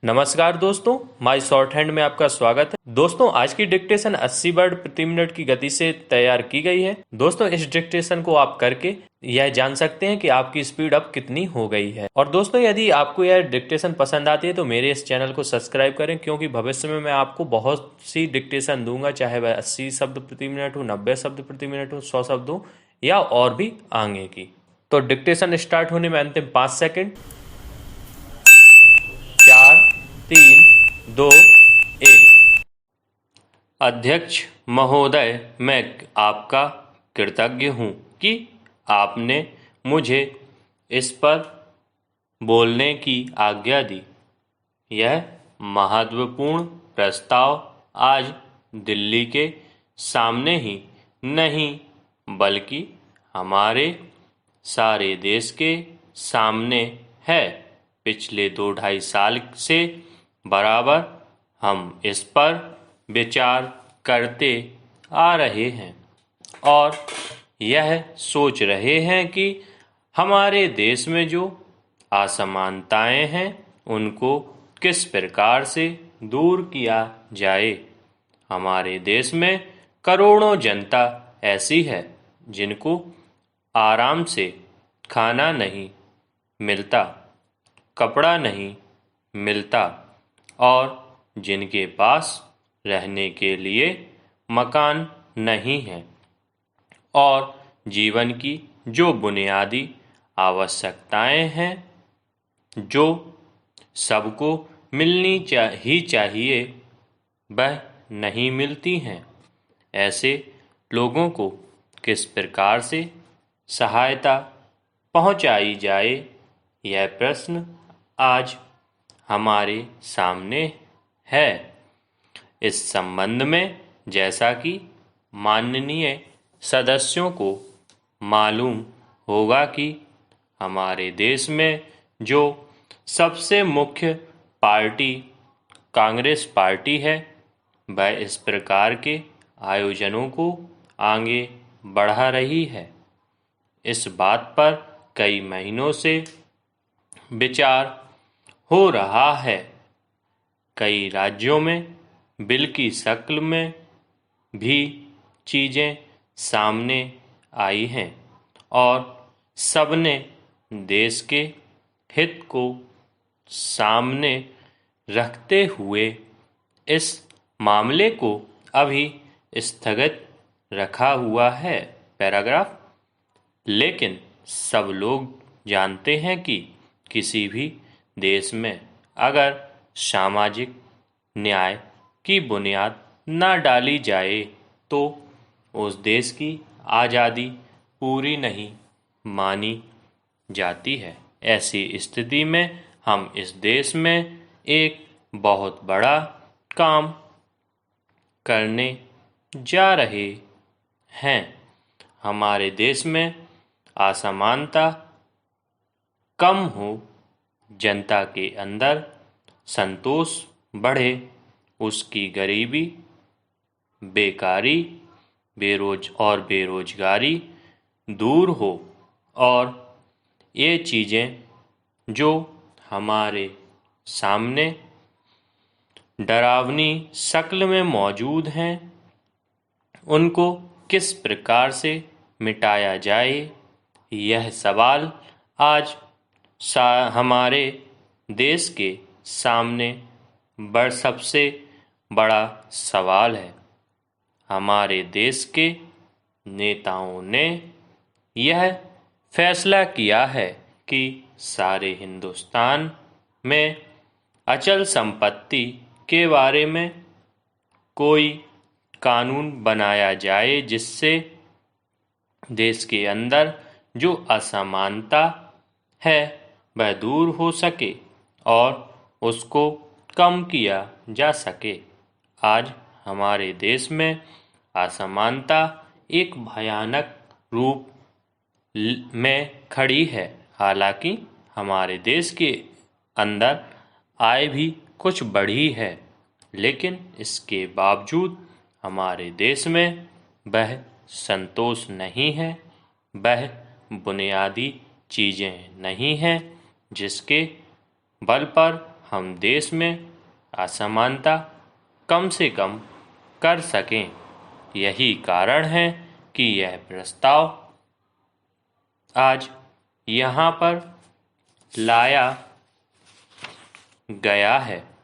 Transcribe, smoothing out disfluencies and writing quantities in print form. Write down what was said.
नमस्कार दोस्तों, my short hand में आपका स्वागत है। दोस्तों, आज की डिक्टेशन 80 वर्ड प्रति मिनट की गति से तैयार की गई है। दोस्तों, इस डिक्टेशन को आप करके यह जान सकते हैं कि आपकी स्पीड अब कितनी हो गई है। और दोस्तों, यदि आपको यह डिक्टेशन पसंद आती है तो मेरे इस चैनल को सब्सक्राइब करें, क्योंकि भविष्य में मैं आपको बहुत सी डिक्टेशन दूंगा, चाहे वह 80 शब्द प्रति मिनट हो, 90 शब्द प्रति मिनट हो, 100 शब्द हो या और भी आगे की। तो डिक्टेशन स्टार्ट होने में अंतिम 5 सेकेंड। 4, 3, 2, 1। अध्यक्ष महोदय, मैं आपका कृतज्ञ हूँ कि आपने मुझे इस पर बोलने की आज्ञा दी। यह महत्वपूर्ण प्रस्ताव आज दिल्ली के सामने ही नहीं बल्कि हमारे सारे देश के सामने है। पिछले 2-2.5 साल से बराबर हम इस पर विचार करते आ रहे हैं और यह सोच रहे हैं कि हमारे देश में जो असमानताएं हैं उनको किस प्रकार से दूर किया जाए। हमारे देश में करोड़ों जनता ऐसी है जिनको आराम से खाना नहीं मिलता, कपड़ा नहीं मिलता और जिनके पास रहने के लिए मकान नहीं है और जीवन की जो बुनियादी आवश्यकताएं हैं जो सबको मिलनी ही चाहिए वह नहीं मिलती हैं। ऐसे लोगों को किस प्रकार से सहायता पहुंचाई जाए, यह प्रश्न आज हमारे सामने है। इस संबंध में जैसा कि माननीय सदस्यों को मालूम होगा कि हमारे देश में जो सबसे मुख्य पार्टी कांग्रेस पार्टी है, वह इस प्रकार के आयोजनों को आगे बढ़ा रही है। इस बात पर कई महीनों से विचार हो रहा है। कई राज्यों में बिल की शक्ल में भी चीज़ें सामने आई हैं और सबने देश के हित को सामने रखते हुए इस मामले को अभी स्थगित रखा हुआ है। पैराग्राफ। लेकिन सब लोग जानते हैं कि किसी भी देश में अगर सामाजिक न्याय की बुनियाद न डाली जाए तो उस देश की आज़ादी पूरी नहीं मानी जाती है। ऐसी स्थिति में हम इस देश में एक बहुत बड़ा काम करने जा रहे हैं। हमारे देश में असमानता कम हो, जनता के अंदर संतोष बढ़े, उसकी गरीबी, बेकारी, बेरोजगारी दूर हो और ये चीज़ें जो हमारे सामने डरावनी शक्ल में मौजूद हैं उनको किस प्रकार से मिटाया जाए, यह सवाल आज हमारे देश के सामने सबसे बड़ा सवाल है। हमारे देश के नेताओं ने यह फैसला किया है कि सारे हिंदुस्तान में अचल संपत्ति के बारे में कोई कानून बनाया जाए जिससे देश के अंदर जो असमानता है वह दूर हो सके और उसको कम किया जा सके। आज हमारे देश में असमानता एक भयानक रूप में खड़ी है। हालांकि हमारे देश के अंदर आय भी कुछ बढ़ी है, लेकिन इसके बावजूद हमारे देश में वह संतोष नहीं है, वह बुनियादी चीज़ें नहीं हैं जिसके बल पर हम देश में असमानता कम से कम कर सकें। यही कारण है कि यह प्रस्ताव आज यहाँ पर लाया गया है।